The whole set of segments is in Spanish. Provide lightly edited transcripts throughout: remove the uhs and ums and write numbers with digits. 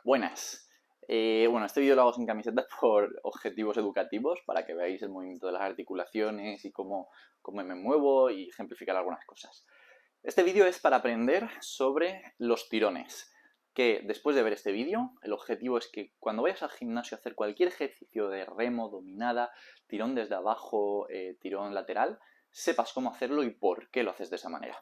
Buenas. Bueno, este vídeo lo hago sin camiseta por objetivos educativos, para que veáis el movimiento de las articulaciones y cómo me muevo y ejemplificar algunas cosas. Este vídeo es para aprender sobre los tirones, que después de ver este vídeo, el objetivo es que cuando vayas al gimnasio a hacer cualquier ejercicio de remo, dominada, tirón desde abajo, tirón lateral, sepas cómo hacerlo y por qué lo haces de esa manera.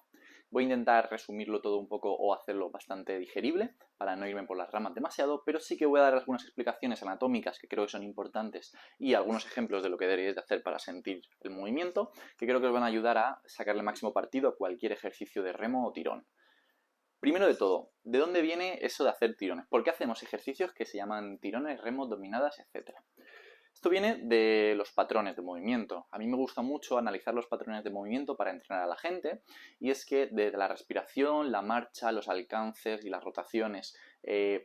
Voy a intentar resumirlo todo un poco o hacerlo bastante digerible para no irme por las ramas demasiado, pero sí que voy a dar algunas explicaciones anatómicas que creo que son importantes y algunos ejemplos de lo que deberíais de hacer para sentir el movimiento, que creo que os van a ayudar a sacarle máximo partido a cualquier ejercicio de remo o tirón. Primero de todo, ¿de dónde viene eso de hacer tirones? ¿Por qué hacemos ejercicios que se llaman tirones, remos, dominadas, etcétera? Esto viene de los patrones de movimiento. A mí me gusta mucho analizar los patrones de movimiento para entrenar a la gente, y es que desde la respiración, la marcha, los alcances y las rotaciones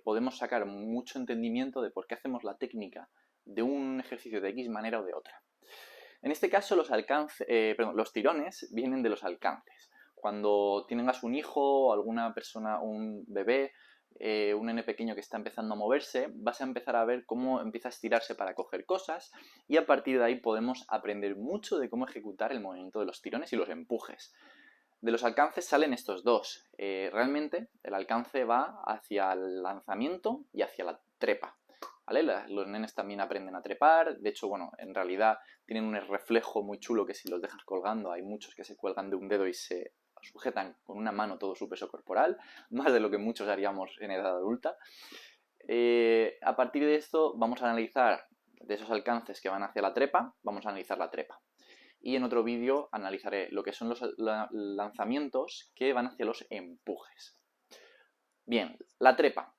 podemos sacar mucho entendimiento de por qué hacemos la técnica de un ejercicio de X manera o de otra. En este caso los tirones vienen de los alcances. Cuando tengas un hijo o alguna persona, un bebé, un nene pequeño que está empezando a moverse, vas a empezar a ver cómo empieza a estirarse para coger cosas, y a partir de ahí podemos aprender mucho de cómo ejecutar el movimiento de los tirones y los empujes. De los alcances salen estos dos. Realmente el alcance va hacia el lanzamiento y hacia la trepa, ¿vale? Los nenes también aprenden a trepar. De hecho, bueno, en realidad tienen un reflejo muy chulo que si los dejas colgando, hay muchos que se cuelgan de un dedo y se sujetan con una mano todo su peso corporal, más de lo que muchos haríamos en edad adulta. A partir de esto vamos a analizar, de esos alcances que van hacia la trepa, vamos a analizar la trepa. Y en otro vídeo analizaré lo que son los lanzamientos que van hacia los empujes. Bien, la trepa.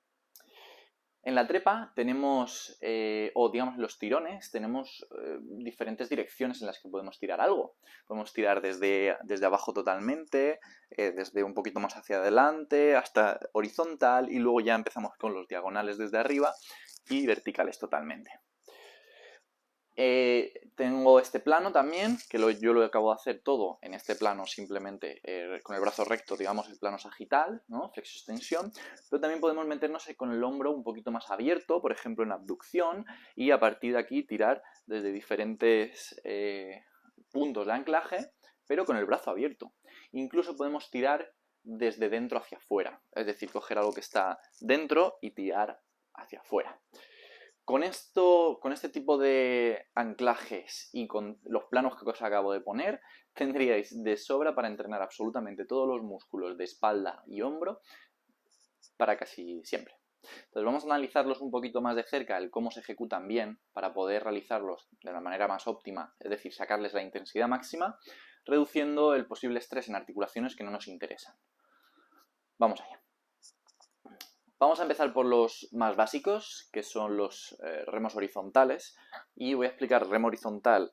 En la trepa tenemos, o digamos los tirones, tenemos diferentes direcciones en las que podemos tirar algo. Podemos tirar desde abajo totalmente, desde un poquito más hacia adelante, hasta horizontal, y luego ya empezamos con los diagonales desde arriba y verticales totalmente. Tengo este plano también, que yo lo acabo de hacer todo en este plano simplemente con el brazo recto, digamos el plano sagital, ¿no? Flexo-extensión, pero también podemos meternos con el hombro un poquito más abierto, por ejemplo en abducción, y a partir de aquí tirar desde diferentes puntos de anclaje, pero con el brazo abierto. Incluso podemos tirar desde dentro hacia afuera, es decir, coger algo que está dentro y tirar hacia afuera. Con este tipo de anclajes y con los planos que os acabo de poner, tendríais de sobra para entrenar absolutamente todos los músculos de espalda y hombro para casi siempre. Entonces vamos a analizarlos un poquito más de cerca, el cómo se ejecutan bien para poder realizarlos de la manera más óptima, es decir, sacarles la intensidad máxima, reduciendo el posible estrés en articulaciones que no nos interesan. Vamos allá. Vamos a empezar por los más básicos, que son los remos horizontales, y voy a explicar remo horizontal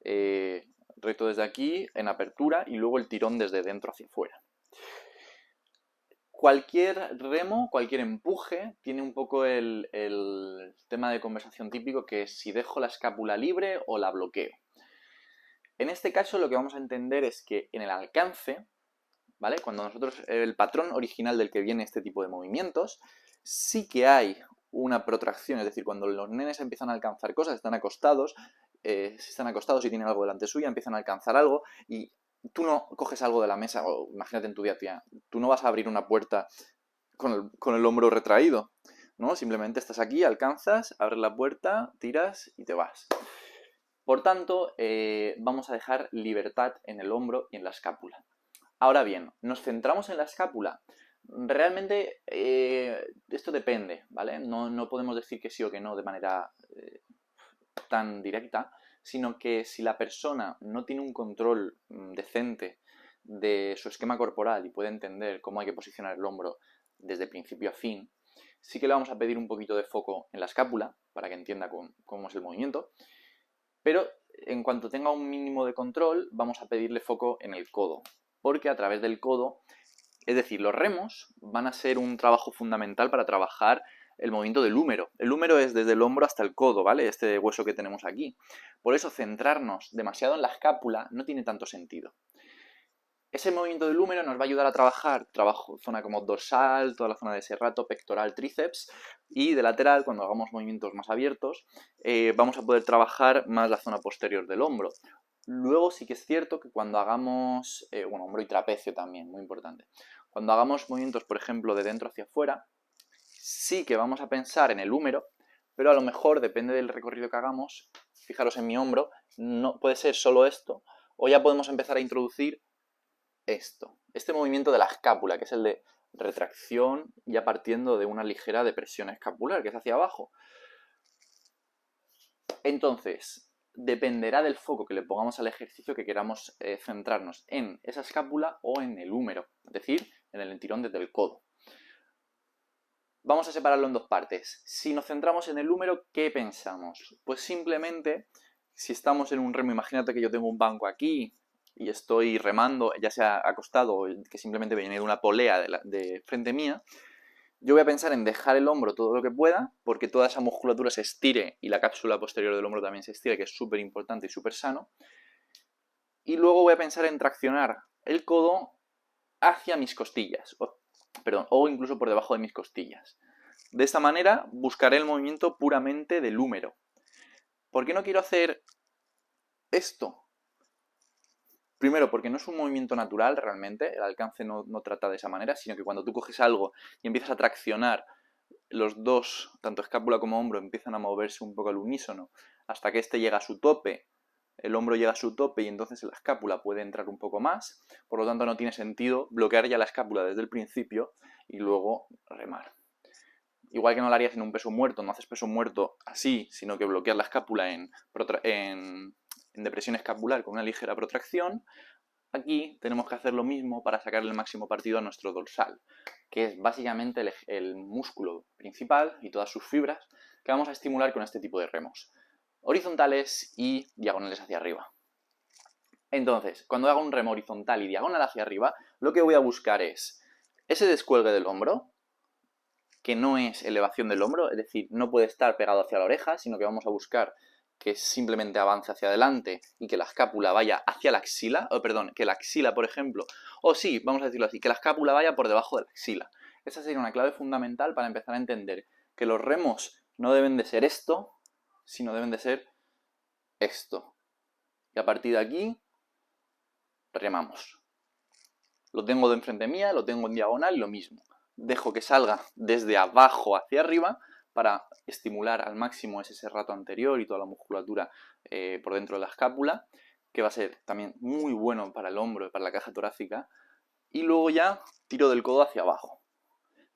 recto desde aquí, en apertura, y luego el tirón desde dentro hacia afuera. Cualquier remo, cualquier empuje, tiene un poco el tema de conversación típico, que es si dejo la escápula libre o la bloqueo. En este caso lo que vamos a entender es que en el alcance, ¿vale? Cuando nosotros, el patrón original del que viene este tipo de movimientos, sí que hay una protracción, es decir, cuando los nenes empiezan a alcanzar cosas, están acostados, si están acostados y tienen algo delante suya, empiezan a alcanzar algo y tú no coges algo de la mesa, o imagínate en tu día a día, tú no vas a abrir una puerta con el hombro retraído, ¿no? Simplemente estás aquí, alcanzas, abres la puerta, tiras y te vas. Por tanto, vamos a dejar libertad en el hombro y en la escápula. Ahora bien, ¿nos centramos en la escápula? Realmente esto depende, ¿vale? No podemos decir que sí o que no de manera tan directa, sino que si la persona no tiene un control decente de su esquema corporal y puede entender cómo hay que posicionar el hombro desde principio a fin, sí que le vamos a pedir un poquito de foco en la escápula para que entienda cómo es el movimiento, pero en cuanto tenga un mínimo de control vamos a pedirle foco en el codo, porque a través del codo, es decir, los remos van a ser un trabajo fundamental para trabajar el movimiento del húmero. El húmero es desde el hombro hasta el codo, ¿vale? Este hueso que tenemos aquí. Por eso centrarnos demasiado en la escápula no tiene tanto sentido. Ese movimiento del húmero nos va a ayudar a trabajar zona como dorsal, toda la zona de serrato, pectoral, tríceps, y de lateral, cuando hagamos movimientos más abiertos, vamos a poder trabajar más la zona posterior del hombro. Luego sí que es cierto que cuando hagamos, hombro y trapecio también, muy importante. Cuando hagamos movimientos, por ejemplo, de dentro hacia afuera, sí que vamos a pensar en el húmero, pero a lo mejor, depende del recorrido que hagamos, fijaros en mi hombro, no puede ser solo esto, o ya podemos empezar a introducir este movimiento de la escápula, que es el de retracción ya partiendo de una ligera depresión escapular, que es hacia abajo. Entonces, dependerá del foco que le pongamos al ejercicio que queramos centrarnos en esa escápula o en el húmero, es decir, en el entirón desde el codo. Vamos a separarlo en dos partes. Si nos centramos en el húmero, ¿qué pensamos? Pues simplemente, si estamos en un remo, imagínate que yo tengo un banco aquí y estoy remando, ya sea acostado o que simplemente viene de una polea de frente mía, yo voy a pensar en dejar el hombro todo lo que pueda, porque toda esa musculatura se estire y la cápsula posterior del hombro también se estire, que es súper importante y súper sano. Y luego voy a pensar en traccionar el codo hacia mis costillas, o incluso por debajo de mis costillas. De esta manera buscaré el movimiento puramente del húmero. ¿Por qué no quiero hacer esto? Primero, porque no es un movimiento natural realmente, el alcance no trata de esa manera, sino que cuando tú coges algo y empiezas a traccionar, los dos, tanto escápula como hombro, empiezan a moverse un poco al unísono hasta que este llega a su tope, el hombro llega a su tope y entonces la escápula puede entrar un poco más, por lo tanto no tiene sentido bloquear ya la escápula desde el principio y luego remar. Igual que no lo harías en un peso muerto, no haces peso muerto así, sino que bloqueas la escápula en depresión escapular con una ligera protracción. Aquí tenemos que hacer lo mismo para sacarle el máximo partido a nuestro dorsal, que es básicamente el músculo principal y todas sus fibras que vamos a estimular con este tipo de remos, horizontales y diagonales hacia arriba. Entonces, cuando haga un remo horizontal y diagonal hacia arriba, lo que voy a buscar es ese descuelgue del hombro, que no es elevación del hombro, es decir, no puede estar pegado hacia la oreja, sino que vamos a buscar que simplemente avance hacia adelante y que la escápula vaya hacia la axila, que la axila, por ejemplo, o sí, vamos a decirlo así, que la escápula vaya por debajo de la axila. Esa sería una clave fundamental para empezar a entender que los remos no deben de ser esto, sino deben de ser esto. Y a partir de aquí, remamos. Lo tengo de enfrente mía, lo tengo en diagonal y lo mismo. Dejo que salga desde abajo hacia arriba para estimular al máximo ese serrato anterior y toda la musculatura por dentro de la escápula, que va a ser también muy bueno para el hombro y para la caja torácica. Y luego ya tiro del codo hacia abajo.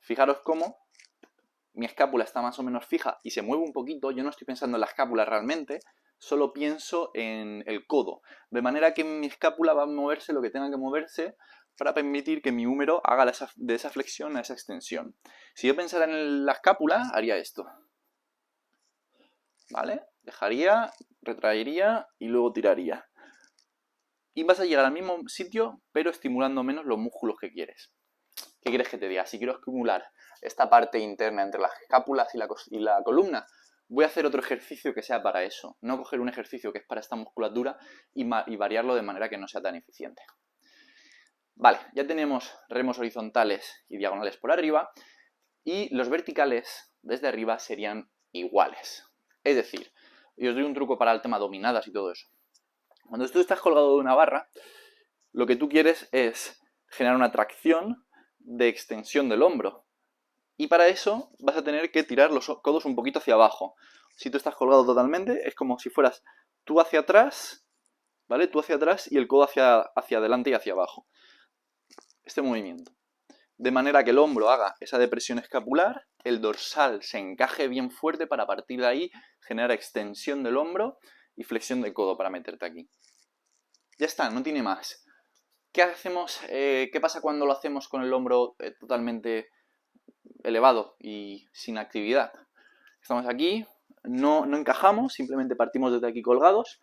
Fijaros cómo mi escápula está más o menos fija y se mueve un poquito. Yo no estoy pensando en la escápula realmente, solo pienso en el codo. De manera que mi escápula va a moverse lo que tenga que moverse para permitir que mi húmero haga de esa flexión a esa extensión. Si yo pensara en la escápula, haría esto. ¿Vale? Dejaría, retraería y luego tiraría. Y vas a llegar al mismo sitio, pero estimulando menos los músculos que quieres. ¿Qué quieres que te diga? Si quiero estimular esta parte interna entre las escápulas y la columna, voy a hacer otro ejercicio que sea para eso. No coger un ejercicio que es para esta musculatura y variarlo de manera que no sea tan eficiente. Vale, ya tenemos remos horizontales y diagonales por arriba y los verticales desde arriba serían iguales. Es decir, y os doy un truco para el tema dominadas y todo eso. Cuando tú estás colgado de una barra, lo que tú quieres es generar una tracción de extensión del hombro. Y para eso vas a tener que tirar los codos un poquito hacia abajo. Si tú estás colgado totalmente, es como si fueras tú hacia atrás, ¿vale? Tú hacia atrás y el codo hacia adelante y hacia abajo. Este movimiento. De manera que el hombro haga esa depresión escapular, el dorsal se encaje bien fuerte para partir de ahí generar extensión del hombro y flexión del codo para meterte aquí. Ya está, no tiene más. ¿Qué hacemos? ¿Qué pasa cuando lo hacemos con el hombro totalmente elevado y sin actividad? Estamos aquí, no encajamos, simplemente partimos desde aquí colgados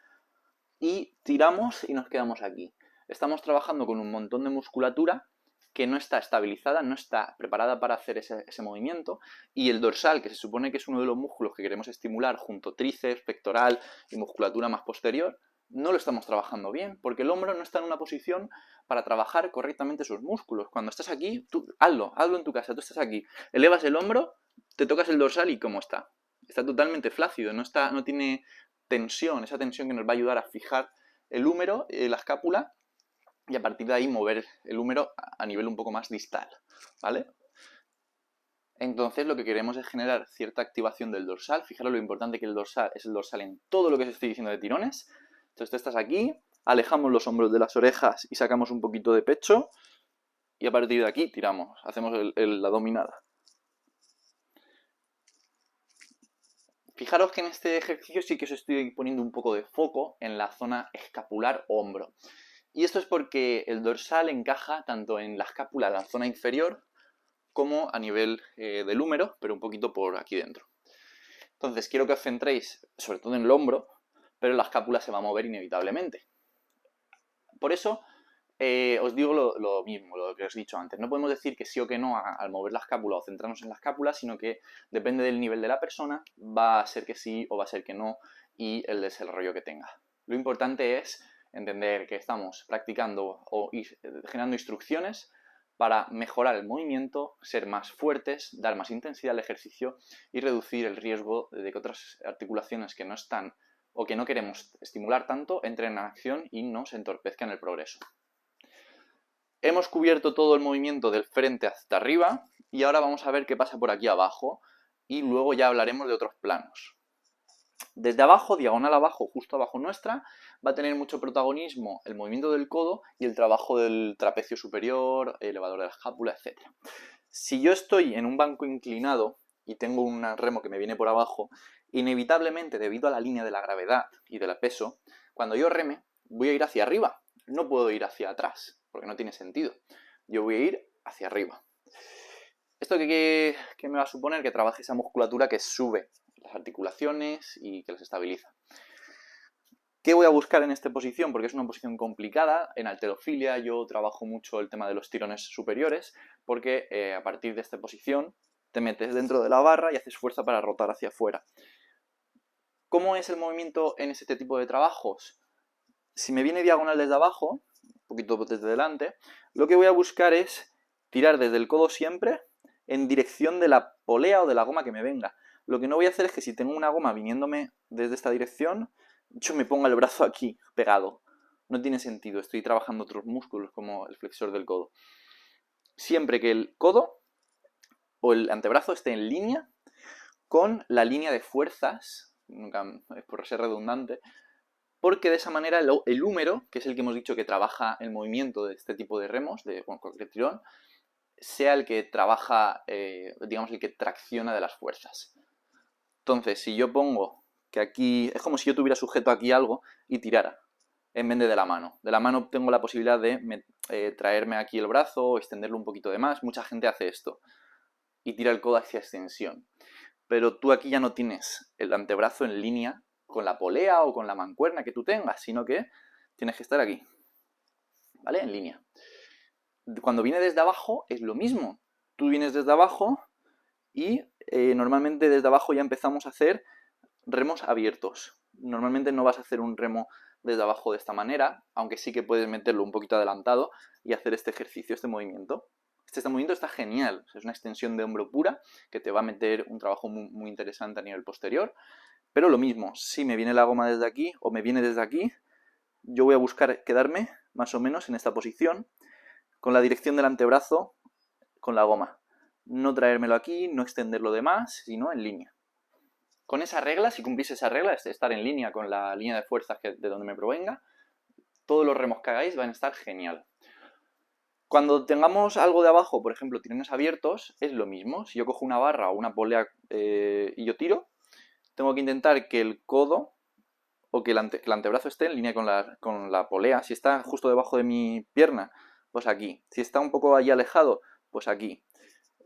y tiramos y nos quedamos aquí. Estamos trabajando con un montón de musculatura que no está estabilizada, no está preparada para hacer ese movimiento, y el dorsal, que se supone que es uno de los músculos que queremos estimular junto a tríceps, pectoral y musculatura más posterior, no lo estamos trabajando bien, porque el hombro no está en una posición para trabajar correctamente sus músculos. Cuando estás aquí, tú hazlo en tu casa, tú estás aquí, elevas el hombro, te tocas el dorsal y ¿cómo está? Está totalmente flácido, no tiene tensión, esa tensión que nos va a ayudar a fijar el húmero, la escápula, y a partir de ahí mover el húmero a nivel un poco más distal, ¿vale? Entonces lo que queremos es generar cierta activación del dorsal. Fijaros lo importante que el dorsal es el dorsal en todo lo que os estoy diciendo de tirones. Entonces tú estás aquí, alejamos los hombros de las orejas y sacamos un poquito de pecho. Y a partir de aquí tiramos, hacemos la dominada. Fijaros que en este ejercicio sí que os estoy poniendo un poco de foco en la zona escapular-hombro. Y esto es porque el dorsal encaja tanto en la escápula, la zona inferior, como a nivel del húmero, pero un poquito por aquí dentro. Entonces quiero que os centréis sobre todo en el hombro, pero la escápula se va a mover inevitablemente. Por eso os digo lo mismo, lo que os he dicho antes. No podemos decir que sí o que no al mover la escápula o centrarnos en la escápula, sino que depende del nivel de la persona, va a ser que sí o va a ser que no y el desarrollo que tenga. Lo importante es entender que estamos practicando o generando instrucciones para mejorar el movimiento, ser más fuertes, dar más intensidad al ejercicio y reducir el riesgo de que otras articulaciones que no están o que no queremos estimular tanto entren en acción y nos entorpezcan el progreso. Hemos cubierto todo el movimiento del frente hasta arriba y ahora vamos a ver qué pasa por aquí abajo y luego ya hablaremos de otros planos. Desde abajo, diagonal abajo, justo abajo nuestra, va a tener mucho protagonismo el movimiento del codo y el trabajo del trapecio superior, elevador de la escápula, etc. Si yo estoy en un banco inclinado y tengo un remo que me viene por abajo, inevitablemente, debido a la línea de la gravedad y del peso, cuando yo reme, voy a ir hacia arriba. No puedo ir hacia atrás, porque no tiene sentido. Yo voy a ir hacia arriba. ¿Esto qué me va a suponer? Que trabaje esa musculatura que sube las articulaciones y que las estabiliza. ¿Qué voy a buscar en esta posición? Porque es una posición complicada. En halterofilia yo trabajo mucho el tema de los tirones superiores, porque a partir de esta posición te metes dentro de la barra y haces fuerza para rotar hacia afuera. ¿Cómo es el movimiento en este tipo de trabajos? Si me viene diagonal desde abajo, un poquito desde delante, lo que voy a buscar es tirar desde el codo siempre en dirección de la polea o de la goma que me venga. Lo que no voy a hacer es que si tengo una goma viniéndome desde esta dirección, yo me ponga el brazo aquí, pegado. No tiene sentido, estoy trabajando otros músculos como el flexor del codo. Siempre que el codo o el antebrazo esté en línea con la línea de fuerzas, nunca es por ser redundante, porque de esa manera el húmero, que es el que hemos dicho que trabaja el movimiento de este tipo de remos, de cualquier tirón, sea el que trabaja, digamos, el que tracciona de las fuerzas. Entonces, si yo pongo que aquí, es como si yo tuviera sujeto aquí algo y tirara, en vez de la mano. De la mano tengo la posibilidad de traerme aquí el brazo o extenderlo un poquito de más. Mucha gente hace esto y tira el codo hacia extensión. Pero tú aquí ya no tienes el antebrazo en línea con la polea o con la mancuerna que tú tengas, sino que tienes que estar aquí, ¿vale? En línea. Cuando viene desde abajo es lo mismo. Tú vienes desde abajo y normalmente desde abajo ya empezamos a hacer remos abiertos. Normalmente no vas a hacer un remo desde abajo de esta manera, aunque sí que puedes meterlo un poquito adelantado y hacer este ejercicio, este movimiento. Este movimiento está genial, es una extensión de hombro pura que te va a meter un trabajo muy interesante a nivel posterior. Pero lo mismo, si me viene la goma desde aquí o me viene desde aquí, yo voy a buscar quedarme más o menos en esta posición con la dirección del antebrazo con la goma. No traérmelo aquí, no extenderlo de más, sino en línea. Con esa regla, si cumplís esa regla, es estar en línea con la línea de fuerzas de donde me provenga, todos los remos que hagáis van a estar genial. Cuando tengamos algo de abajo, por ejemplo, tirones abiertos, es lo mismo. Si yo cojo una barra o una polea y yo tiro, tengo que intentar que el codo o que el antebrazo esté en línea con la polea. Si está justo debajo de mi pierna, pues aquí. Si está un poco ahí alejado, pues aquí.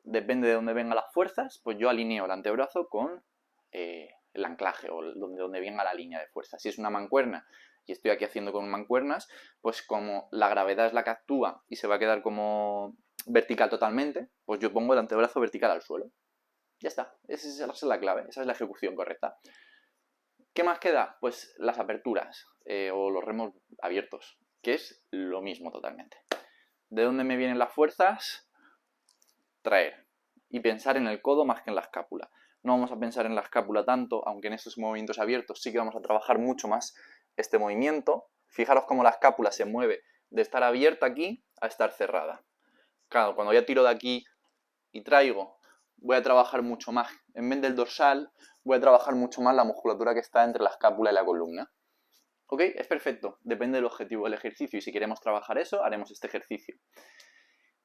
Depende de dónde vengan las fuerzas, pues yo alineo el antebrazo con el anclaje o donde venga la línea de fuerza. Si es una mancuerna y estoy aquí haciendo con mancuernas, pues como la gravedad es la que actúa y se va a quedar como vertical totalmente, pues yo pongo el antebrazo vertical al suelo. Ya está, esa es la clave, esa es la ejecución correcta. ¿Qué más queda? Pues las aperturas. o los remos abiertos, que es lo mismo totalmente. ¿De dónde me vienen las fuerzas? Traer. Y pensar en el codo más que en la escápula. No vamos a pensar en la escápula tanto, aunque en estos movimientos abiertos sí que vamos a trabajar mucho más este movimiento. Fijaros cómo la escápula se mueve de estar abierta aquí a estar cerrada. Claro, cuando ya tiro de aquí y traigo, voy a trabajar mucho más. En vez del dorsal, voy a trabajar mucho más la musculatura que está entre la escápula y la columna. ¿Ok? Es perfecto. Depende del objetivo del ejercicio y si queremos trabajar eso, haremos este ejercicio.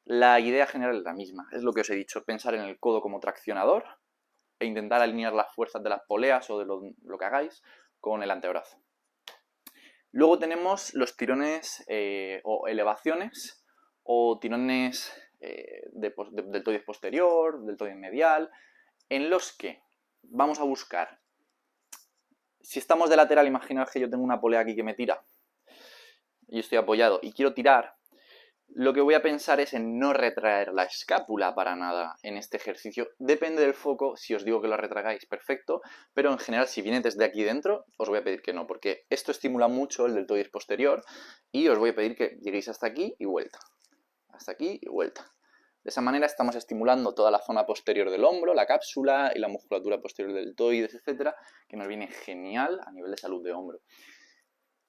La idea general es la misma. Es lo que os he dicho. Pensar en el codo como traccionador e intentar alinear las fuerzas de las poleas o de lo que hagáis con el antebrazo. Luego tenemos los tirones o elevaciones o tirones del deltoides posterior, deltoides medial, en los que vamos a buscar, si estamos de lateral, imaginaos que yo tengo una polea aquí que me tira y estoy apoyado y quiero tirar, lo que voy a pensar es en no retraer la escápula para nada en este ejercicio. Depende del foco, si os digo que lo retraigáis, perfecto, pero en general si viene desde aquí dentro, os voy a pedir que no, porque esto estimula mucho el deltoides posterior y os voy a pedir que lleguéis hasta aquí y vuelta. Hasta aquí y vuelta. De esa manera estamos estimulando toda la zona posterior del hombro, la cápsula y la musculatura posterior del deltoides, etcétera, que nos viene genial a nivel de salud de hombro.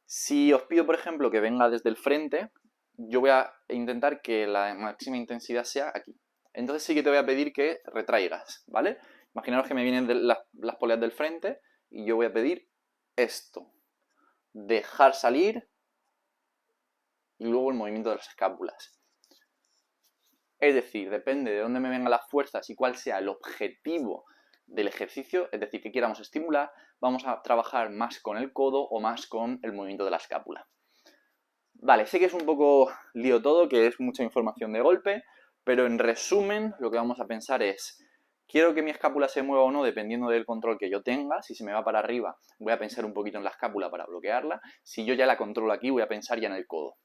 Si os pido, por ejemplo, que venga desde el frente, yo voy a intentar que la máxima intensidad sea aquí. Entonces sí que te voy a pedir que retraigas, ¿vale? Imaginaos que me vienen las poleas del frente y yo voy a pedir esto. Dejar salir y luego el movimiento de las escápulas. Es decir, depende de dónde me vengan las fuerzas y cuál sea el objetivo del ejercicio, es decir, que queramos estimular, vamos a trabajar más con el codo o más con el movimiento de la escápula. Vale, sé que es un poco lío todo, que es mucha información de golpe, pero en resumen lo que vamos a pensar es, quiero que mi escápula se mueva o no dependiendo del control que yo tenga. Si se me va para arriba, voy a pensar un poquito en la escápula para bloquearla. Si yo ya la controlo aquí, voy a pensar ya en el codo.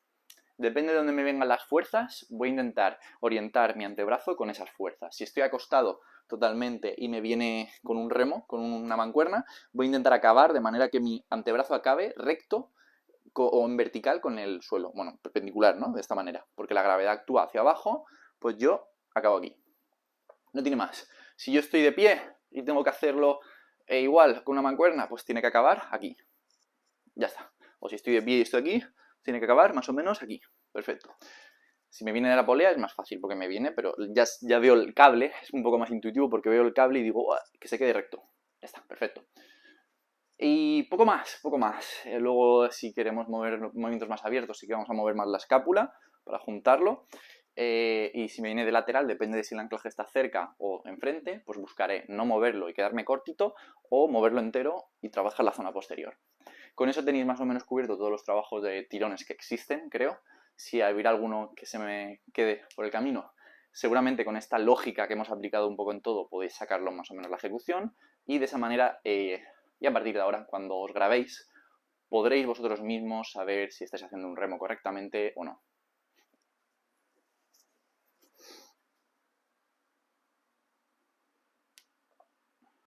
Depende de dónde me vengan las fuerzas, voy a intentar orientar mi antebrazo con esas fuerzas. Si estoy acostado totalmente y me viene con un remo, con una mancuerna, voy a intentar acabar de manera que mi antebrazo acabe recto o en vertical con el suelo. Bueno, perpendicular, ¿no? De esta manera. Porque la gravedad actúa hacia abajo, pues yo acabo aquí. No tiene más. Si yo estoy de pie y tengo que hacerlo igual con una mancuerna, pues tiene que acabar aquí. Ya está. O si estoy de pie y estoy aquí, tiene que acabar más o menos aquí. Perfecto. Si me viene de la polea es más fácil porque me viene, pero ya veo el cable, es un poco más intuitivo porque veo el cable y digo, que se quede recto. Ya está, perfecto. Y poco más, poco más. Luego si queremos mover movimientos más abiertos, sí que vamos a mover más la escápula para juntarlo. Y si me viene de lateral, depende de si el anclaje está cerca o enfrente, pues buscaré no moverlo y quedarme cortito o moverlo entero y trabajar la zona posterior. Con eso tenéis más o menos cubierto todos los trabajos de tirones que existen, creo. Si hubiera alguno que se me quede por el camino, seguramente con esta lógica que hemos aplicado un poco en todo podéis sacarlo más o menos la ejecución y de esa manera, y a partir de ahora, cuando os grabéis, podréis vosotros mismos saber si estáis haciendo un remo correctamente o no.